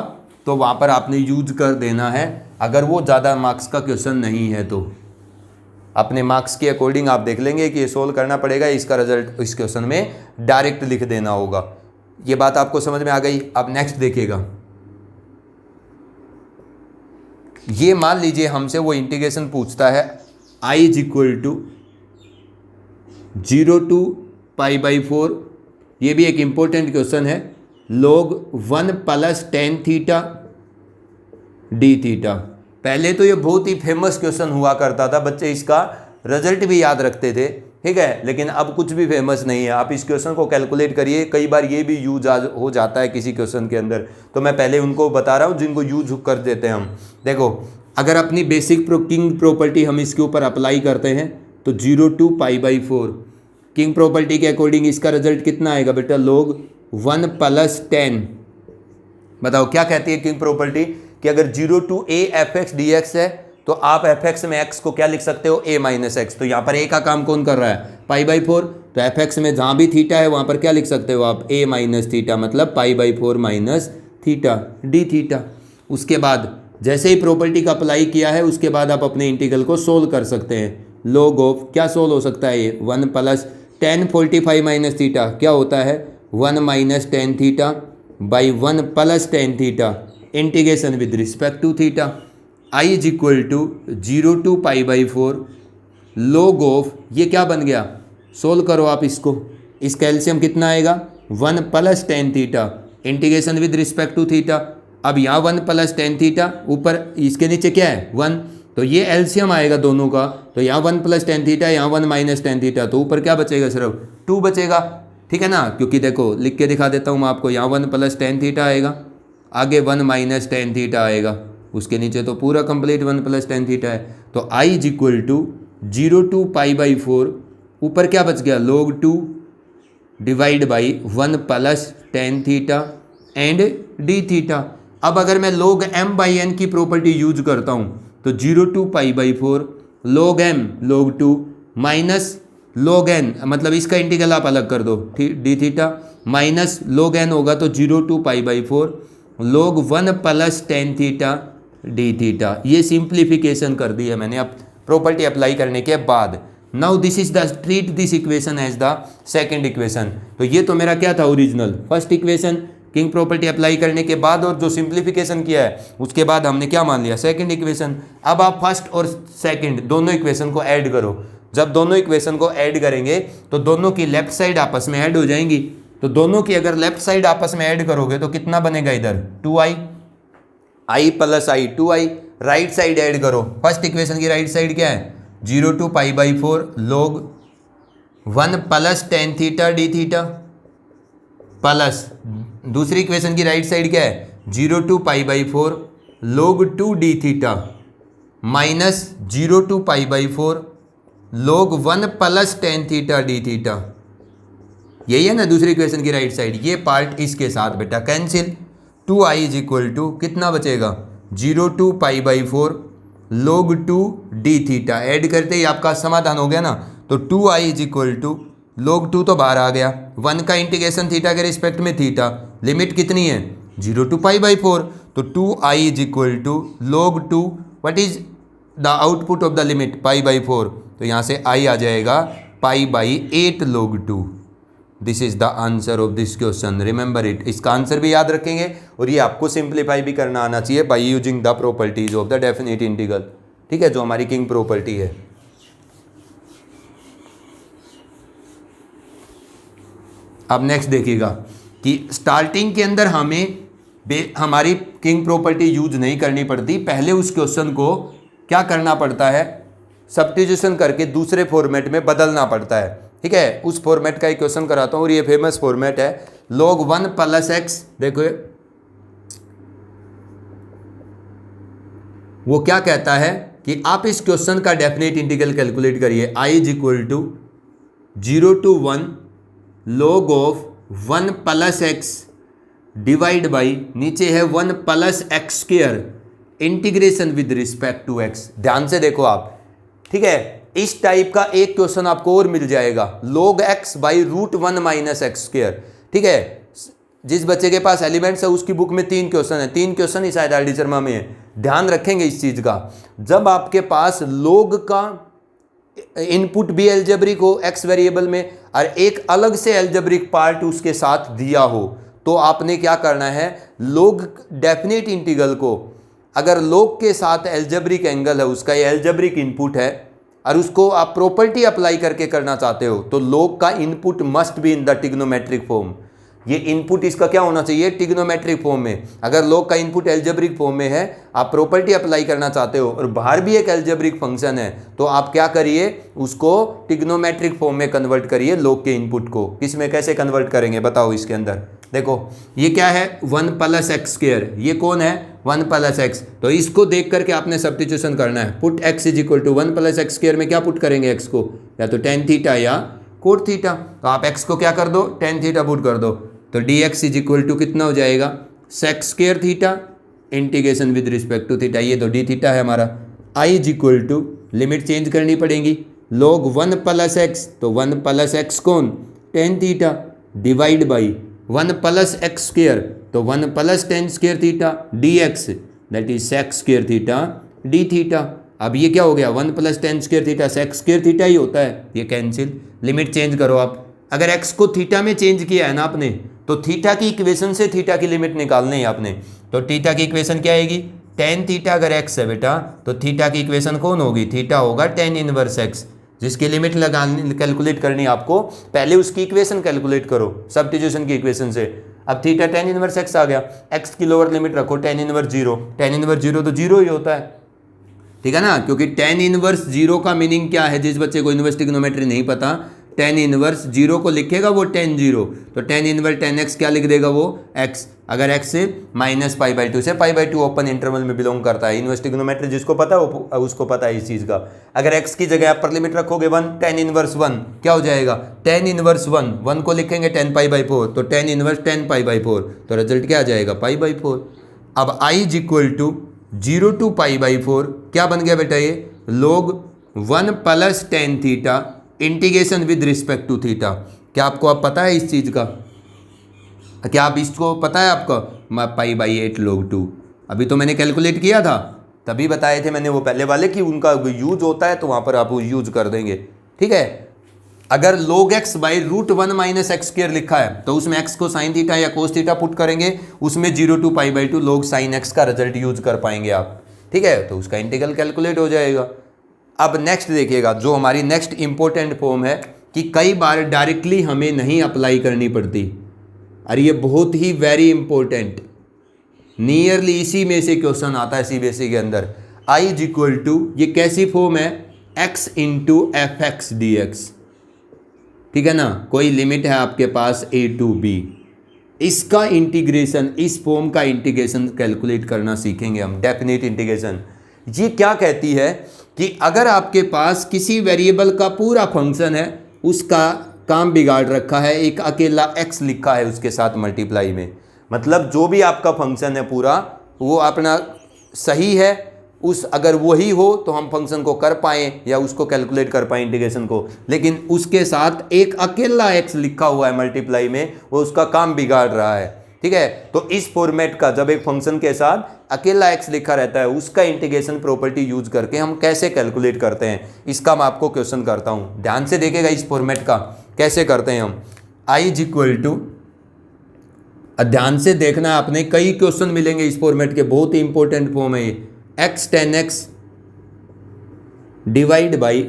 तो वहाँ पर आपने यूज कर देना है। अगर वो ज़्यादा मार्क्स का क्वेश्चन नहीं है तो अपने मार्क्स के अकॉर्डिंग आप देख लेंगे कि ये सोल्व करना पड़ेगा, इसका रिजल्ट इस क्वेश्चन में डायरेक्ट लिख देना होगा। ये बात आपको समझ में आ गई। अब नेक्स्ट देखिएगा, ये मान लीजिए हमसे वो इंटीग्रेशन पूछता है I is equal to 0 to pi by 4। ये भी एक इंपॉर्टेंट क्वेश्चन है, log 1 plus tan theta d theta. पहले तो ये बहुत ही फेमस क्वेश्चन हुआ करता था, बच्चे इसका रिजल्ट भी याद रखते थे। ठीक है, लेकिन अब कुछ भी फेमस नहीं है। आप इस क्वेश्चन को कैलकुलेट करिए, कई बार ये भी यूज हो जाता है किसी क्वेश्चन के अंदर, तो मैं पहले उनको बता रहा हूँ जिनको यूज कर देते हैं हम। देखो, अगर अपनी बेसिक किंग प्रॉपर्टी हम इसके ऊपर अप्लाई करते हैं तो 0 to pi by 4 king property के अकॉर्डिंग इसका रिजल्ट कितना आएगा बेटा, log 1 प्लस 10। बताओ क्या कहती है किंग प्रॉपर्टी कि अगर 0 to a fx dx है तो आप fx में x को क्या लिख सकते हो, a माइनस एक्स। तो यहाँ पर a का काम कौन कर रहा है, पाई बाई 4। तो fx में जहाँ भी थीटा है वहाँ पर क्या लिख सकते हो आप, a माइनस थीटा, मतलब पाई by 4 minus theta d theta. उसके बाद जैसे ही प्रॉपर्टी का अप्लाई किया है उसके बाद आप अपने इंटीग्रल को सोल्व कर सकते हैं। लॉग ऑफ क्या सोल्व हो सकता है ये 1 प्लस टेन 45 माइनस थीटा क्या होता है 1 minus tan theta by 1 plus tan theta integration with respect to theta I is equal to 0 to pi by 4 log of ये क्या बन गया, सोल्व करो आप इसको, इस कैल्शियम कितना आएगा 1 plus tan theta integration with respect to theta. अब यहाँ 1 प्लस टेन थीटा ऊपर इसके नीचे क्या है 1, तो ये एलसीएम आएगा दोनों का, तो यहाँ 1 प्लस टेन थीटा यहाँ 1 माइनस टेन थीटा, तो ऊपर क्या बचेगा सिर्फ 2 बचेगा, ठीक है ना। क्योंकि देखो लिख के दिखा देता हूँ मैं आपको, यहाँ 1 प्लस टेन थीटा आएगा, आगे 1 माइनस टेन थीटा आएगा, उसके नीचे तो पूरा कंप्लीट 1 प्लस टेन थीटा है। तो I is equal to 0 to pi by 4 ऊपर क्या बच गया log 2 divide by 1 plus tan theta and d theta. अब अगर मैं log m बाई n की प्रॉपर्टी यूज करता हूँ तो 0 to pi by 4 log m log 2 minus log n, मतलब इसका इंटीग्रल आप अलग कर दो d theta minus log n होगा तो 0 to pi by 4 log 1 plus tan theta d theta. ये सिंप्लीफिकेशन कर दी है मैंने अब प्रॉपर्टी अप्लाई करने के बाद। Now this is the treat this equation as the second equation. तो ये तो मेरा क्या था original first equation, king property apply करने के बाद और जो सिंप्लीफिकेशन किया है उसके बाद हमने क्या मान लिया सेकंड इक्वेशन। अब आप फर्स्ट और सेकंड दोनों इक्वेशन को ऐड करो, जब दोनों इक्वेशन को ऐड करेंगे तो दोनों की लेफ्ट साइड आपस में ऐड हो जाएंगी, तो दोनों की अगर लेफ्ट साइड आपस में ऐड करोगे तो कितना बनेगा इधर 2i, i प्लस I 2i, right side add करो, फर्स्ट इक्वेशन की राइट साइड क्या है 0 to pi by 4 log 1 plus tan theta d theta plus दूसरी इक्वेशन की राइट साइड क्या है 0 to pi by 4 log 2 d theta minus 0 to pi by 4 log 1 plus tan theta d theta. यही है ना दूसरी इक्वेशन की राइट साइड, ये पार्ट इसके साथ बेटा cancel. 2i is equal to कितना बचेगा 0 to pi by 4 log 2 d theta, add करते ही आपका समाधान हो गया ना। तो 2i is equal to log 2 तो बाहर आ गया, 1 का इंटीग्रेशन थीटा के रिस्पेक्ट में थीटा, लिमिट कितनी है 0 टू पाई बाई 4, तो 2i is equal to log 2 what is the output of the limit pi by 4, तो यहाँ से i आ जाएगा pi by 8 log 2। This is the answer of this question, remember it. इसका answer भी याद रखेंगे और ये आपको सिंप्लीफाई भी करना आना चाहिए by using the properties of the definite integral, ठीक है, जो हमारी किंग प्रॉपर्टी है। अब नेक्स्ट देखिएगा कि स्टार्टिंग के अंदर हमें हमारी किंग प्रॉपर्टी यूज नहीं करनी पड़ती, पहले उस क्वेश्चन को क्या करना पड़ता है सब्स्टिट्यूशन करके दूसरे फॉर्मेट में बदलना पड़ता है, ठीक है। उस फॉर्मेट का एक क्वेश्चन कराता हूँ और ये फेमस फॉर्मेट है log 1 प्लस एक्स। देखो वो क्या कहता है कि आप इस क्वेश्चन का डेफिनेट इंटीग्रल कैलकुलेट करिए, i is equal to 0 to 1 log of 1 plus x divide by नीचे है 1 plus x square integration with respect to x. ध्यान से देखो आप, ठीक है, इस टाइप का एक क्वेश्चन आपको और मिल जाएगा log x बाई रूट 1 माइनस एक्स स्क्वायर, ठीक है। जिस बच्चे के पास एलिमेंट्स है उसकी बुक में 3 क्वेश्चन है, 3 क्वेश्चन ही शायद आरडी शर्मा में है, ध्यान रखेंगे इस चीज का। जब आपके पास log का इनपुट भी एल्जेब्रिक हो x वेरिएबल में और एक अलग से एल्जेब्रिक पार्ट उसके साथ दिया हो, तो आपने क्या करना है log डेफिनेट इंटीग्रल को, अगर log के साथ एल्जेब्रिक एंगल है उसका ये एल्जेब्रिक इनपुट है और उसको आप प्रॉपर्टी अप्लाई करके करना चाहते हो, तो log का input must be in the trigonometric form. ये इनपुट इसका क्या होना चाहिए ट्रिग्नोमेट्रिक फॉर्म में। अगर log का इनपुट एल्जेब्रिक फॉर्म में है, आप प्रॉपर्टी अप्लाई करना चाहते हो और बाहर भी एक एल्जेब्रिक फंक्शन है, तो आप क्या करिए उसको ट्रिग्नोमेट्रिक फॉर्म में कन्वर्ट करिए। log के इनपुट को किस में कैसे कन्वर्ट करेंगे बताओ। इसके अंदर देखो ये क्या है 1 प्लस एक्स स्क्वायर, ये कौन है 1 प्लस एक्स, तो इसको देख करके आपने सब्स्टिट्यूशन करना है। Put x is equal to 1 plus x square में क्या पुट करेंगे x को, या तो टेन थीटा या कोट थीटा, तो आप x को क्या कर दो टेन थीटा पुट कर दो, तो dx इज इक्वल टू कितना हो जाएगा sec square theta integration with respect to theta, ये तो डी थीटा है हमारा। i is equal to limit change करनी पड़ेगी, log 1 प्लस एक्स, तो 1 प्लस एक्स कौन tan theta divide by 1 plus x square, तो 1 plus tan square theta dx that is sec square theta d theta. अब ये क्या हो गया 1 + tan square theta, sec square theta ही होता है, ये कैंसिल। लिमिट चेंज करो आप, अगर एक्स को थीटा में चेंज किया है ना आपने, तो थीटा की इक्वेशन से थीटा की लिमिट निकालनी है आपने। तो थीटा की इक्वेशन क्या आएगी, tan थीटा अगर एक्स है बेटा, तो थीटा की इक्वेशन कौन होगी, थीटा होगा tan इनवर्स एक्स, जिसकी लिमिट लगानी कैलकुलेट करनी है आपको, पहले उसकी इक्वेशन कैलकुलेट करो सब्स्टिट्यूशन की इक्वेशन से। अब थीटा tan इनवर्स एक्स आ गया, एक्स की लोअर लिमिट रखो tan इनवर्स 0, tan इनवर्स 0 तो 0 ही होता है, ठीक है ना, क्योंकि tan इनवर्स 0 का मीनिंग क्या है, जिस बच्चे को इनवर्स ट्रिग्नोमेट्री नहीं पता, tan इनवर्स 0 को लिखेगा वो tan 0, तो tan इनवर्स tan x क्या लिख देगा वो x, अगर x से -π/2 से π/2 ओपन इंटरवल में बिलोंग करता है। इनवर्स ट्रिग्नोमेट्री जिसको पता है उसको पता है इस चीज़ का। अगर x की जगह अपर लिमिट रखोगे 1, tan इनवर्स 1 क्या हो जाएगा, tan इनवर्स 1 को लिखेंगे tan π/4, तो tan इनवर्स tan π/4, तो रिजल्ट क्या आ जाएगा π/4। अब i = 0 to π/4 क्या बन गया बेटा, ये log 1 + tan theta integration with respect to theta. क्या आपको अब पता है इस चीज़ का, क्या आप इसको पता है आपको, π/8 log 2, अभी तो मैंने कैलकुलेट किया था, तभी बताए थे मैंने वो पहले वाले कि उनका यूज होता है तो वहाँ पर आप यूज कर देंगे, ठीक है। अगर log x √1 - x² लिखा है तो उसमें x को sin थीटा या cos थीटा पुट करेंगे, उसमें 0 to π/2 log sin x का रिजल्ट यूज कर पाएंगे आप, ठीक है, तो उसका इंटीग्रल कैलकुलेट हो जाएगा। अब नेक्स्ट देखिएगा, जो हमारी नेक्स्ट इंपॉर्टेंट फॉर्म है कि कई बार डायरेक्टली हमें नहीं अप्लाई करनी पड़ती, और ये बहुत ही वेरी इंपॉर्टेंट, नियरली इसी में से क्वेश्चन आता है सीबीएसई के अंदर। i = ये कैसी फॉर्म है, x × fx dx, ठीक है ना, कोई लिमिट है आपके पास a to b, इसका इंटीग्रेशन, इस फॉर्म का इंटीग्रेशन कैलकुलेट करना सीखेंगे हम, डेफिनेट इंटीग्रेशन। ये क्या कहती है कि अगर आपके पास किसी वेरिएबल का पूरा फंक्शन है, उसका काम बिगाड़ रखा है, एक अकेला x लिखा है उसके साथ मल्टीप्लाई में, मतलब जो भी आपका फंक्शन है पूरा वो अपना सही है, उस अगर वही हो तो हम फंक्शन को कर पाएँ या उसको कैलकुलेट कर पाएँ इंटीग्रेशन को, लेकिन उसके साथ एक अकेला x लिखा हुआ है मल्टीप्लाई में, वो उसका काम बिगाड़ रहा है, ठीक है। तो इस फॉर्मेट का, जब एक फंक्शन के साथ अकेला x लिखा रहता है, उसका इंटीग्रेशन प्रॉपर्टी यूज करके हम कैसे कैलकुलेट करते हैं, इसका मैं आपको क्वेश्चन करता हूं, ध्यान से देखिएगा इस फॉर्मेट का कैसे करते हैं हम। i = ध्यान से देखना, आपने कई क्वेश्चन मिलेंगे इस फॉर्मेट के, बहुत ही इंपॉर्टेंट फॉर्म है ये, x tan x divide by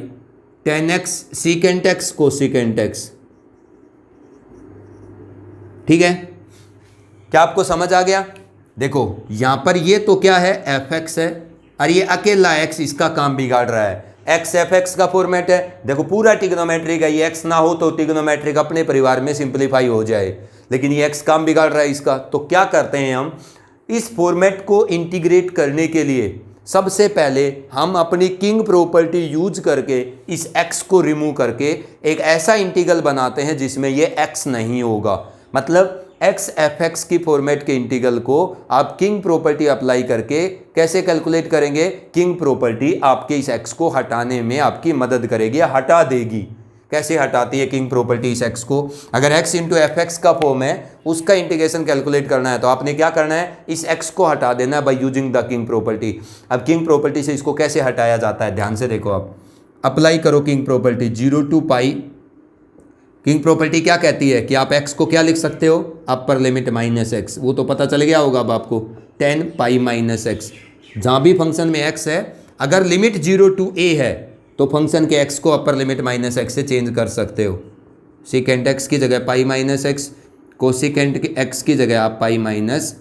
tan x secant x cosecant x, ठीक है, क्या आपको समझ आ गया। देखो यहां पर ये तो क्या है fx है, और ये अकेला x इसका काम बिगाड़ रहा है, x fx का फॉर्मेट है, देखो पूरा ट्रिग्नोमेट्री का, ये x ना हो तो ट्रिग्नोमेट्री का अपने परिवार में सिंप्लीफाई हो जाए, लेकिन ये x काम बिगाड़ रहा है इसका। तो क्या करते हैं हम, इस फॉर्मेट को इंटीग्रेट करने के लिए सबसे पहले हम अपनी किंग प्रॉपर्टी यूज करके इस x को रिमूव करके एक ऐसा इंटीग्रल बनाते हैं जिसमें ये x नहीं होगा, मतलब x fx की फॉर्मेट के इंटीग्रल को आप किंग प्रॉपर्टी अप्लाई करके कैसे कैलकुलेट करेंगे, किंग प्रॉपर्टी आपके इस x को हटाने में आपकी मदद करेगी या हटा देगी। कैसे हटाती है किंग प्रॉपर्टी इस x को, अगर x × fx का फॉर्म है, उसका इंटीग्रेशन कैलकुलेट करना है तो आपने क्या करना है, इस x को हटा देना है by using the king property. अब किंग प्रॉपर्टी से इसको कैसे हटाया जाता है, ध्यान से देखो, आप अप्लाई करो king property 0 to π। King property क्या कहती है कि आप x को क्या लिख सकते हो, अपर लिमिट -x, वो तो पता चल गया होगा अब आपको, tan π - x, जहाँ भी फंक्शन में x है, अगर लिमिट 0 to a है तो फंक्शन के x को अपर लिमिट -x से चेंज कर सकते हो, सेकेंड x की जगह π - x, कोसेकेंट x की जगह आप π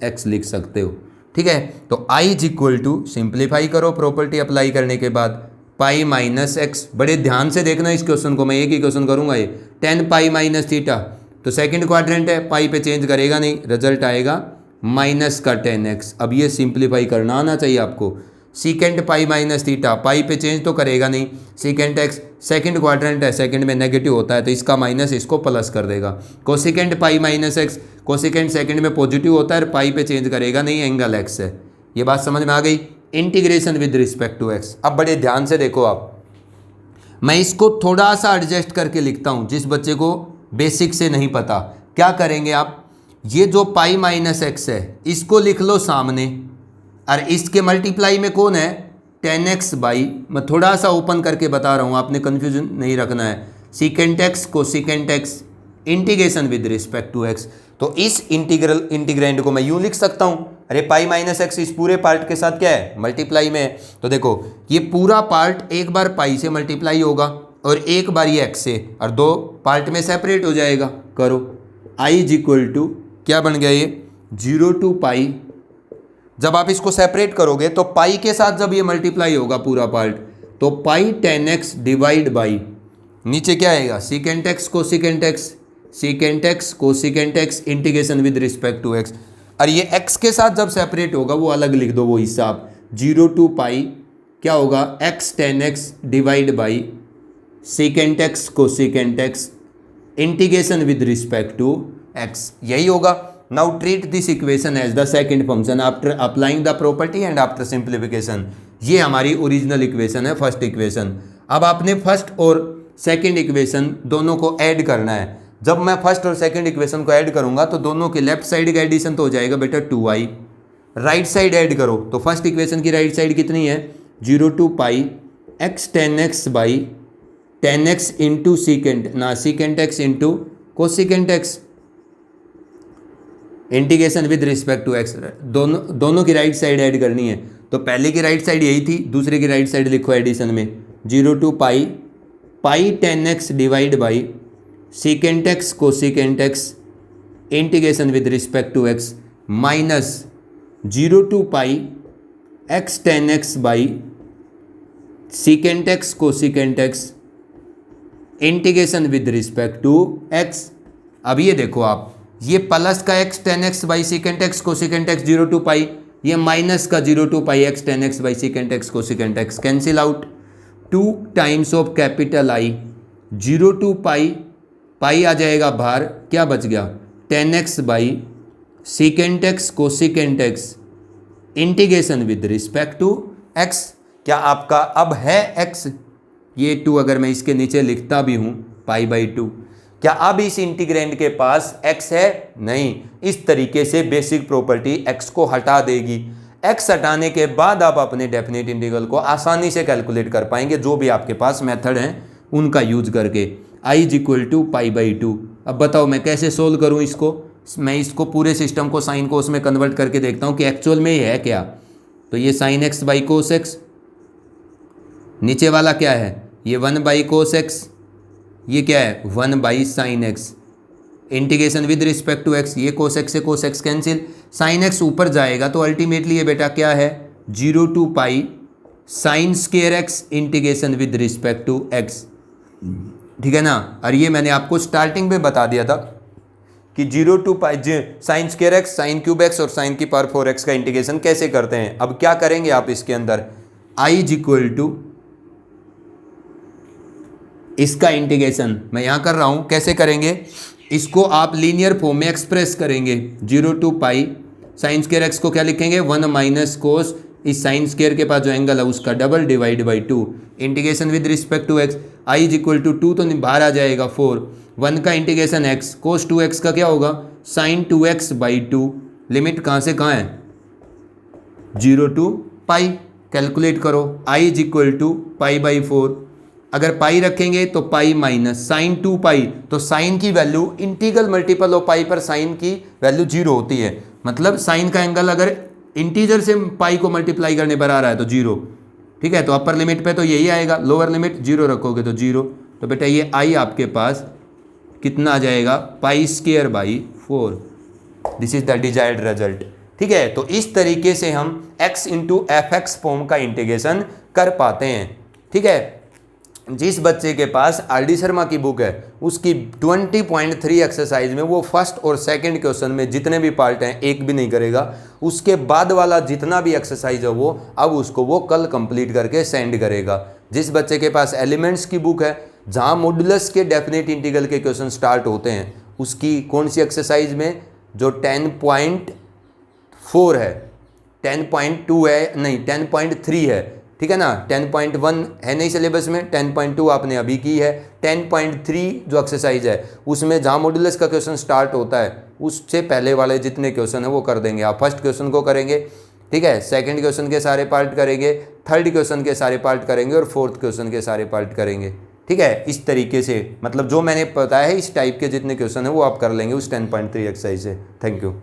- x लिख सकते हो, ठीक है। तो i = सिंप्लीफाई करो प्रॉपर्टी अप्लाई करने के बाद, π - x, बड़े ध्यान से देखना इस क्वेश्चन को, मैं एक ही क्वेश्चन करूंगा ये, tan π - थीटा, तो सेकंड क्वाड्रेंट है, पाई पे चेंज करेगा नहीं, रिजल्ट आएगा माइनस का tan x। अब ये सिंप्लीफाई करना आना चाहिए आपको, सीकेंड पाई माइनस थीटा, पाई पे चेंज तो करेगा नहीं, सीकेंड x सेकंड क्वाड्रेंट है, सेकंड में नेगेटिव होता है तो इसका माइनस इसको प्लस कर देगा, cosecant pi minus x, cosecant second में पॉजिटिव होता है, पाई पे चेंज करेगा नहीं, एंगल x है। ये बात समझ में आ गई, integration with respect to x। अब बड़े ध्यान से देखो आप, मैं इसको थोड़ा सा एडजस्ट करके लिखता हूँ, जिस बच्चे को बेसिक से नहीं पता क्या करेंगे आप, ये जो पाई माइनस एक्स है इसको लिख लो सामने, और इसके मल्टीप्लाई में कौन है 10x बाई, मैं थोड़ा सा ओपन करके बता रहा हूँ, आपने कन्फ्यूजन नहीं रखना है, secant x cosecant x integration with respect to x. तो इस इंटीग्रेंड को मैं यूँ लिख सकता हूँ, अरे पाई माइनस एक्स इस पूरे पार्ट के साथ क्या है मल्टीप्लाई में है। तो देखो ये पूरा पार्ट एक बार पाई से मल्टीप्लाई होगा और एक बार ये एक्स से, और दो पार्ट में सेपरेट हो जाएगा। करो आई इज इक्वल टू क्या बन गया ये 0 टू पाई। जब आप इसको सेपरेट करोगे तो पाई के साथ जब ये मल्टीप्लाई होगा पूरा पार्ट, तो पाई 10x डिवाइड बाई नीचे क्या आएगा secant x cosecant x, secant x cosecant x integration with respect to x. और ये x के साथ जब सेपरेट होगा वो अलग लिख दो वो हिसाब, 0 टू पाई क्या होगा x 10x divide by secant x cosecant x integration with respect to x, यही होगा। Now treat this equation as the second function after applying the property and after simplification. ये हमारी ओरिजिनल इक्वेशन है, first equation. अब आपने first और second equation दोनों को ऐड करना है। जब मैं फर्स्ट और सेकंड इक्वेशन को ऐड करूंगा तो दोनों के लेफ्ट साइड का एडिशन तो हो जाएगा बेटा 2i, राइट साइड ऐड करो तो फर्स्ट इक्वेशन की राइट साइड कितनी है 0 to pi x 10x by 10x into secant ना secant x into cosecant x integration with respect to x. दोनों की राइट साइड ऐड करनी है। तो पहले की राइट साइड यही थी, दूसरे की राइट साइड लिखो एडिशन में 0 to pi pi 10x divide by secant x cosecant x integration with respect to x minus 0 to pi x 10x by secant x cosecant x integration with respect to x. अब ये देखो आप, ये plus का x 10x by secant x cosecant x 0 to pi, ये minus का 0 to pi x 10x by secant x cosecant x cancel out. 2 times of capital I 0 to pi, pi आ जाएगा बाहर, क्या बच गया 10x by secant x cosecant x integration with respect to x। क्या आपका अब है x, ये 2 अगर मैं इसके नीचे लिखता भी हूँ पाई बाई 2, क्या अब इस इंटीग्रेंड के पास x है? नहीं। इस तरीके से बेसिक प्रॉपर्टी x को हटा देगी। x हटाने के बाद आप अपने डेफिनेट इंटीग्रल को आसानी से कैलकुलेट कर पाएंगे, जो भी आपके पास मेथड हैं उनका यूज करके। i is equal to pi by 2। अब बताओ मैं कैसे सोल्व करूं इसको। मैं इसको पूरे सिस्टम को साइन कोस में कन्वर्ट करके देखता हूं कि एक्चुअल में ये है क्या। तो ये sine x by cos x, नीचे वाला क्या है ये 1 बाई कोस एक्स, ये क्या है 1 by sine x integration with respect to x, ये कोस एक्स से cos x cancel, sine x ऊपर जाएगा तो अल्टीमेटली ये बेटा क्या है 0 to pi sine square x integration with respect to x, ठीक है ना। और ये मैंने आपको स्टार्टिंग में बता दिया था कि 0 to pi sine square x sine cube x और साइन की पावर 4x का इंटीग्रेशन कैसे करते हैं। अब क्या करेंगे आप इसके अंदर i इज इक्वल टू इसका इंटीग्रेशन मैं यहाँ कर रहा हूँ, कैसे करेंगे इसको आप लीनियर फॉर्म में एक्सप्रेस करेंगे। 0 to pi sine square x को क्या लिखेंगे 1 माइनस कोस इस साइन स्क्वायर के पास जो एंगल है उसका double divide by 2 integration with respect to x. i is equal to 2 तो बाहर आ जाएगा 4, 1 का इंटीग्रेशन x कोस 2x का क्या होगा साइन 2x बाई 2, लिमिट कहाँ से कहाँ है 0 टू पाई, कैलकुलेट करो i is equal to pi by 4। अगर पाई रखेंगे तो पाई माइनस साइन 2 पाई, तो साइन की वैल्यू इंटीग्रल मल्टीपल ऑफ पाई पर साइन की वैल्यू 0 होती है। मतलब साइन का एंगल अगर इंटीजर से पाई को मल्टीप्लाई करने पर आ रहा है तो 0, ठीक है। तो अपर लिमिट पे तो यही आएगा, लोअर लिमिट 0 रखोगे तो 0। तो बेटा ये आई आपके पास कितना आ जाएगा pi square by 4। This is the desired result, ठीक है। तो इस तरीके से हम x into F x form का इंटीग्रेशन कर पाते हैं, ठीक है। जिस बच्चे के पास आर डी शर्मा की बुक है उसकी 20.3 एक्सरसाइज में वो फर्स्ट और सेकंड क्वेश्चन में जितने भी पार्ट हैं एक भी नहीं करेगा, उसके बाद वाला जितना भी एक्सरसाइज है वो अब उसको वो कल कंप्लीट करके सेंड करेगा। जिस बच्चे के पास एलिमेंट्स की बुक है जहाँ मॉडुलस के डेफिनेट इंटीग्रल के क्वेश्चन स्टार्ट होते हैं, उसकी कौन सी एक्सरसाइज में जो 10.4 है 10.2 है नहीं 10.3 है, ठीक है ना। 10.1 है नहीं सिलेबस में, 10.2 आपने अभी की है। 10.3 जो एक्सरसाइज है उसमें जहाँ मॉडुलस का क्वेश्चन स्टार्ट होता है उससे पहले वाले जितने क्वेश्चन है वो कर देंगे। आप फर्स्ट क्वेश्चन को करेंगे ठीक है। सेकंड क्वेश्चन के सारे पार्ट करेंगे, थर्ड क्वेश्चन के सारे पार्ट करेंगे और फोर्थ क्वेश्चन के सारे पार्ट करेंगे। ठीक है, इस तरीके से मतलब जो मैंने बताया है इस टाइप के जितने क्वेश्चन है वो आप कर लेंगे उस 10.3 एक्सरसाइज से। Thank you.